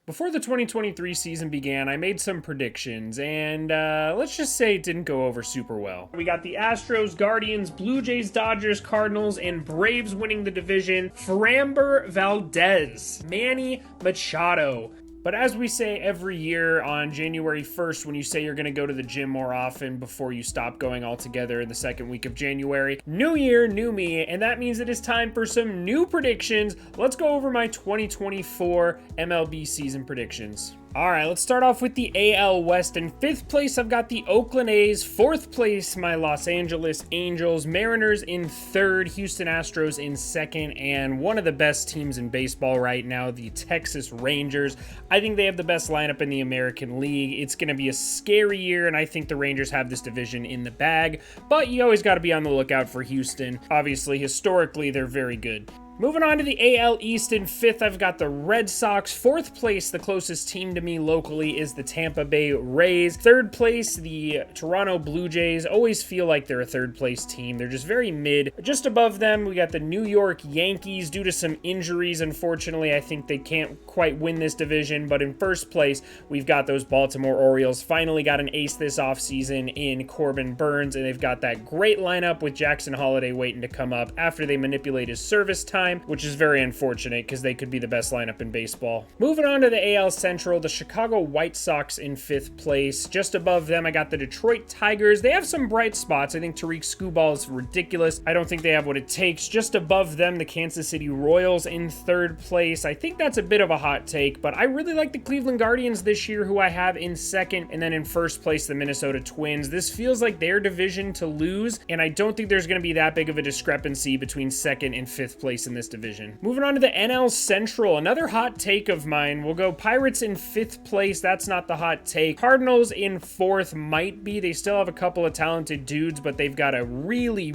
Before the 2023 season began, I made some predictions, and let's just say it didn't go over super well. We got the Astros, Guardians, Blue Jays, Dodgers, Cardinals, and Braves winning the division. Framber Valdez, Manny Machado. But as we say every year on January 1st, when you say you're going to go to the gym more often before you stop going altogether in the second week of January, new year, new me, and that means it is time for some new predictions. Let's go over my 2024 MLB season predictions. All right, let's start off with the AL West. In 5th place, I've got the Oakland A's. 4th place, my Los Angeles Angels. Mariners in 3rd, Houston Astros in 2nd, and one of the best teams in baseball right now, the Texas Rangers. I think they have the best lineup in the American League. It's going to be a scary year, and I think the Rangers have this division in the bag, but you always got to be on the lookout for Houston. Obviously, historically, they're very good. Moving on to the AL East, in 5th, I've got the Red Sox. 4th place, the closest team to me locally, is the Tampa Bay Rays. 3rd place, the Toronto Blue Jays. Always feel like they're a 3rd place team. They're just very mid. Just above them, we got the New York Yankees. Due to some injuries, unfortunately, I think they can't quite win this division. But in 1st place, we've got those Baltimore Orioles. Finally got an ace this offseason in Corbin Burns, and they've got that great lineup with Jackson Holliday waiting to come up after they manipulate his service time, which is very unfortunate because they could be the best lineup in baseball. Moving on to the AL Central, the Chicago White Sox in 5th place. Just above them, I got the Detroit Tigers. They have some bright spots. I think Tariq Skubal is ridiculous. I don't think they have what it takes. Just above them, the Kansas City Royals in 3rd place. I think that's a bit of a hot take, but I really like the Cleveland Guardians this year, who I have in 2nd, and then in 1st place, the Minnesota Twins. This feels like their division to lose, and I don't think there's going to be that big of a discrepancy between 2nd and 5th place in this division. Moving on to the NL Central, another hot take of mine. We'll go Pirates in 5th place. That's not the hot take. Cardinals in 4th might be. They still have a couple of talented dudes, but they've got a really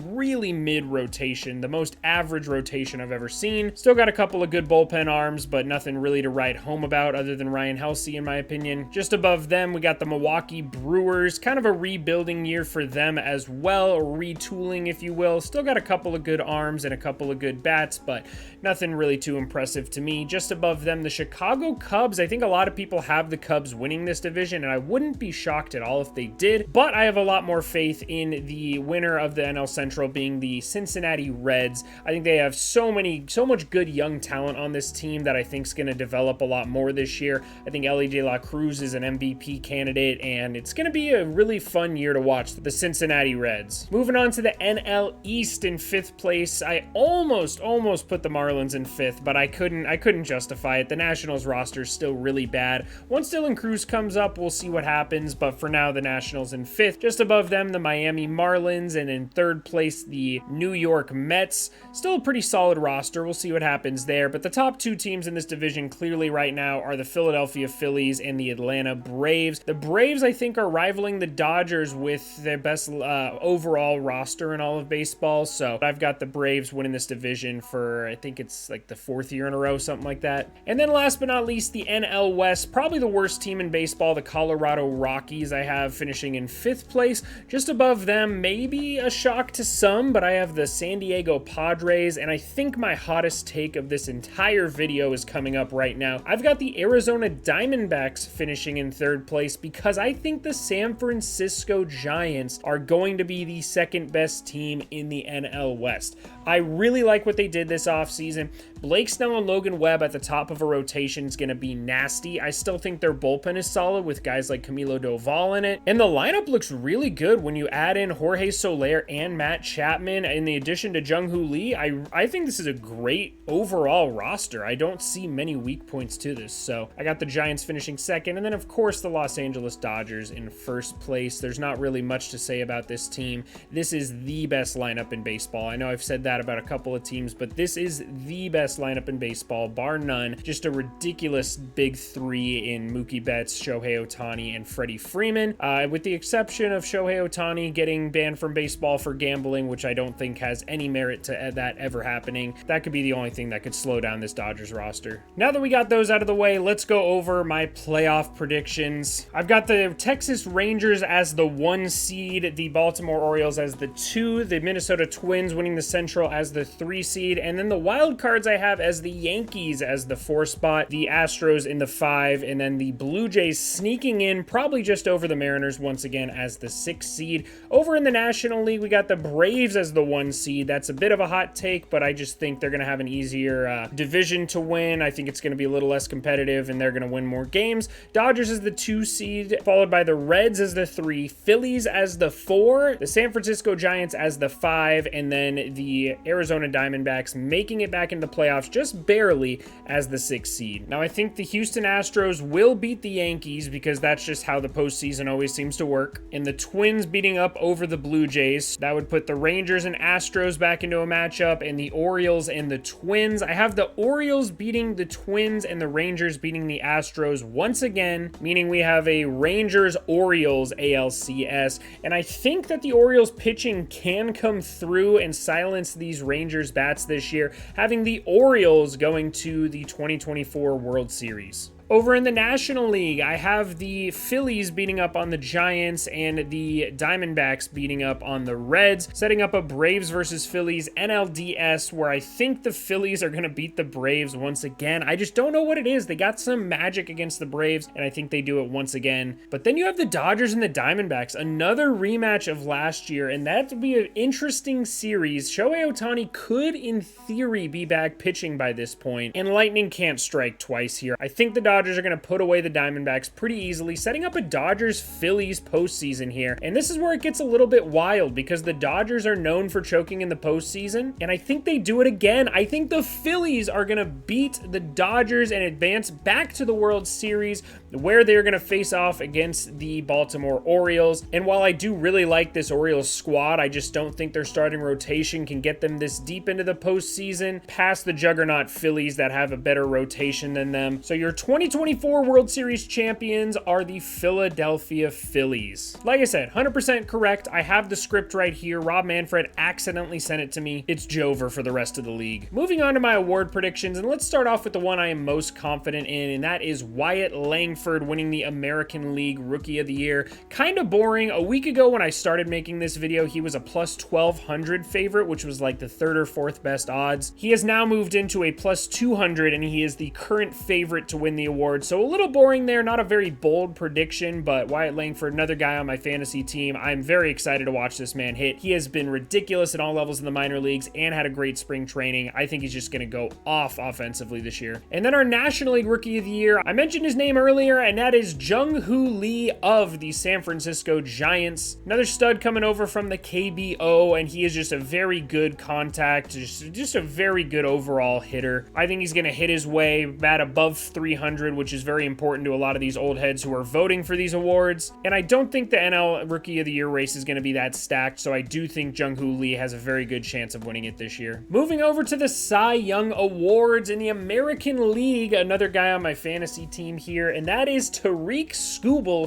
mid rotation, the most average rotation I've ever seen. Still got a couple of good bullpen arms, but nothing really to write home about other than Ryan Helsey, in my opinion. Just above them, we got the Milwaukee Brewers. Kind of a rebuilding year for them as well, or retooling, if you will. Still got a couple of good arms and a couple of good bats, but nothing really too impressive to me. Just above them, the Chicago Cubs. I think a lot of people have the Cubs winning this division, and I wouldn't be shocked at all if they did, but I have a lot more faith in the winner of the NL Central being the Cincinnati Reds. I think they have so much good young talent on this team that I think is going to develop a lot more this year. I think Elly De La Cruz is an MVP candidate, and it's going to be a really fun year to watch the Cincinnati Reds. Moving on to the NL East in 5th place, I almost put the Marlins in 5th, but I couldn't justify it. The Nationals roster is still really bad. Once Dylan Cruz comes up, we'll see what happens, but for now, the Nationals in 5th. Just above them, the Miami Marlins, and in 3rd place, the New York Mets. Still a pretty solid roster. We'll see what happens there, but the top 2 teams in this division clearly right now are the Philadelphia Phillies and the Atlanta Braves. The Braves, I think, are rivaling the Dodgers with their best overall roster in all of baseball, so I've got the Braves winning this division for, I think it's like the 4th year in a row, something like that. And then last but not least, the NL West, probably the worst team in baseball, the Colorado Rockies. I have finishing in 5th place. Just above them, maybe a shock to some, but I have the San Diego Padres, and I think my hottest take of this entire video is coming up right now. I've got the Arizona Diamondbacks finishing in 3rd place because I think the San Francisco Giants are going to be the 2nd best team in the NL West. I really like what they did this offseason. Blake Snell and Logan Webb at the top of a rotation is going to be nasty. I still think their bullpen is solid with guys like Camilo Doval in it. And the lineup looks really good when you add in Jorge Soler and Matt Chapman in the addition to Jung-Hoo Lee. I think this is a great overall roster. I don't see many weak points to this. So I got the Giants finishing 2nd. And then, of course, the Los Angeles Dodgers in 1st place. There's not really much to say about this team. This is the best lineup in baseball. I know I've said that about a couple of teams, but this is the best lineup in baseball, bar none. Just a ridiculous big 3 in Mookie Betts, Shohei Ohtani, and Freddie Freeman, with the exception of Shohei Ohtani getting banned from baseball for gambling, which I don't think has any merit to that ever happening. That could be the only thing that could slow down this Dodgers roster. Now that we got those out of the way, let's go over my playoff predictions. I've got the Texas Rangers as the 1 seed, the Baltimore Orioles as the 2, the Minnesota Twins winning the Central, Central as the 3 seed, and then the wild cards I have as the Yankees as the 4 spot, the Astros in the 5, and then the Blue Jays sneaking in probably just over the Mariners once again as the 6 seed. Over in the National League, we got the Braves as the 1 seed. That's a bit of a hot take, but I just think they're going to have an easier division to win. I think it's going to be a little less competitive, and they're going to win more games. Dodgers as the 2 seed, followed by the Reds as the 3, Phillies as the 4, the San Francisco Giants as the 5, and then the Arizona Diamondbacks making it back into the playoffs just barely as the 6 seed. Now, I think the Houston Astros will beat the Yankees because that's just how the postseason always seems to work. And the Twins beating up over the Blue Jays, that would put the Rangers and Astros back into a matchup, and the Orioles and the Twins. I have the Orioles beating the Twins and the Rangers beating the Astros once again, meaning we have a Rangers-Orioles ALCS, and I think that the Orioles pitching can come through and silence these Rangers bats this year, having the Orioles going to the 2024 World Series. Over in the National League, I have the Phillies beating up on the Giants and the Diamondbacks beating up on the Reds, setting up a Braves versus Phillies NLDS where I think the Phillies are going to beat the Braves once again. I just don't know what it is. They got some magic against the Braves, and I think they do it once again. But then you have the Dodgers and the Diamondbacks, another rematch of last year, and that would be an interesting series. Shohei Ohtani could, in theory, be back pitching by this point, and lightning can't strike twice here. I think the Dodgers are going to put away the Diamondbacks pretty easily, setting up a Dodgers-Phillies postseason here. And this is where it gets a little bit wild because the Dodgers are known for choking in the postseason, and I think they do it again. I think the Phillies are going to beat the Dodgers and advance back to the World Series where they're going to face off against the Baltimore Orioles. And while I do really like this Orioles squad, I just don't think their starting rotation can get them this deep into the postseason past the juggernaut Phillies that have a better rotation than them. So your 2024 World Series champions are the Philadelphia Phillies. Like I said, 100% correct. I have the script right here. Rob Manfred accidentally sent it to me. It's Jover for the rest of the league. Moving on to my award predictions, and let's start off with the one I am most confident in, and that is Wyatt Langford winning the American League Rookie of the Year. Kind of boring. A week ago when I started making this video, he was a plus 1,200 favorite, which was like the 3rd or 4th best odds. He has now moved into a plus 200, and he is the current favorite to win the award. So a little boring there, not a very bold prediction, but Wyatt Langford, another guy on my fantasy team. I'm very excited to watch this man hit. He has been ridiculous at all levels in the minor leagues and had a great spring training. I think he's just going to go off offensively this year. And then our National League Rookie of the Year, I mentioned his name earlier, and that is Jung-Hoo Lee of the San Francisco Giants. Another stud coming over from the KBO, and he is just a very good contact, just a very good overall hitter. I think he's going to hit his way, bat above 300, which is very important to a lot of these old heads who are voting for these awards. And I don't think the NL Rookie of the Year race is going to be that stacked, so I do think Jung-Hoo Lee has a very good chance of winning it this year. Moving over to the Cy Young Awards in the American League, another guy on my fantasy team here, and that is Tariq Skubal.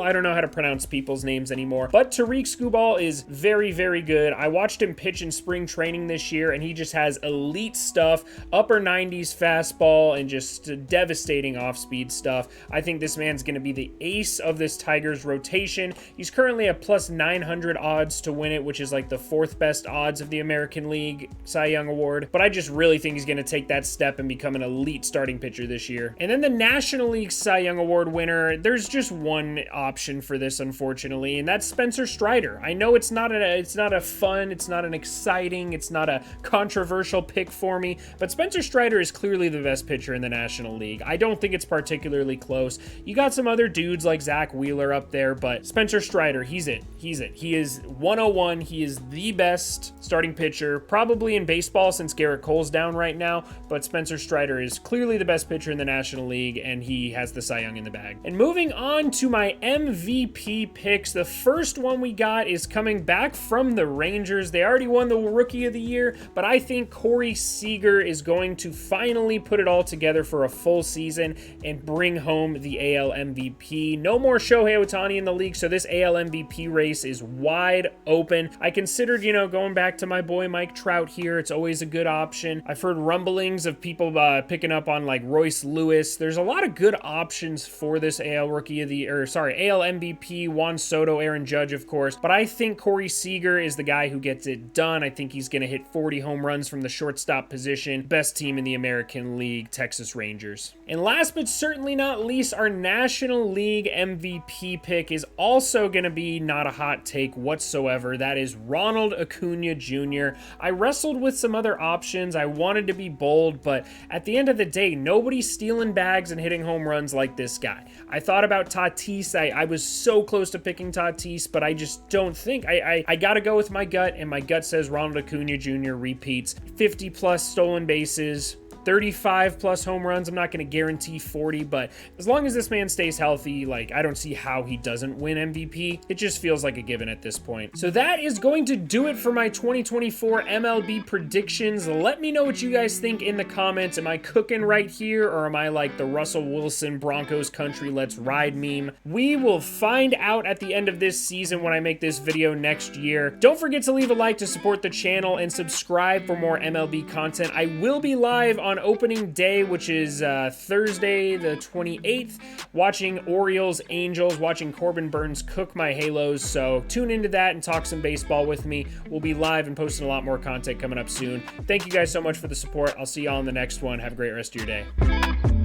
I don't know how to pronounce people's names anymore, but Tariq Skubal is very, very good. I watched him pitch in spring training this year, and he just has elite stuff, upper 90s fastball, and just devastating off-speed stuff. I think this man's going to be the ace of this Tigers rotation. He's currently at plus 900 odds to win it, which is like the 4th best odds of the American League Cy Young Award, but I just really think he's going to take that step and become an elite starting pitcher this year. And then the National League Cy Young Award winner, there's just one option for this, unfortunately, and that's Spencer Strider. I know it's not a fun, it's not an exciting, it's not a controversial pick for me, but Spencer Strider is clearly the best pitcher in the National League. I don't think it's particularly close. You got some other dudes like Zach Wheeler up there, but Spencer Strider, he's it. He is 101. He is the best starting pitcher probably in baseball since Garrett Cole's down right now, but Spencer Strider is clearly the best pitcher in the National League, and he has the Cy Young in the bag. And moving on to my MVP picks, the first one we got is coming back from the Rangers. They already won the Rookie of the Year, but I think Corey Seager is going to finally put it all together for a full season and bring home the AL MVP. No more Shohei Ohtani in the league, so this AL MVP race is wide open. I considered, you know, going back to my boy Mike Trout here. It's always a good option. I've heard rumblings of people picking up on like Royce Lewis. There's a lot of good options for this AL AL MVP, Juan Soto, Aaron Judge, of course, but I think Corey Seager is the guy who gets it done. I think he's going to hit 40 home runs from the shortstop position. Best team in the American League, Texas Rangers. And last but certainly not least, our National League MVP pick is also going to be not a hot take whatsoever. That is Ronald Acuna Jr. I wrestled with some other options. I wanted to be bold, but at the end of the day, nobody's stealing bags and hitting home runs like this guy. I thought about Tatis. I was so close to picking Tatis, but I just don't think. I got to go with my gut, and my gut says Ronald Acuna Jr. repeats. 50 plus stolen bases, 35 plus home runs. I'm not going to guarantee 40, but as long as this man stays healthy, like, I don't see how he doesn't win MVP. It just feels like a given at this point. So that is going to do it for my 2024 MLB predictions. Let me know what you guys think in the comments. Am I cooking right here, or am I like the Russell Wilson Broncos country let's ride meme? We will find out at the end of this season when I make this video next year. Don't forget to leave a like to support the channel and subscribe for more MLB content. I will be live on opening day, which is Thursday the 28th, watching Orioles, Angels, watching Corbin Burns cook my Halos, so tune into that and talk some baseball with me. We'll be live and posting a lot more content coming up soon. Thank you guys so much for the support. I'll see y'all in the next one. Have a great rest of your day.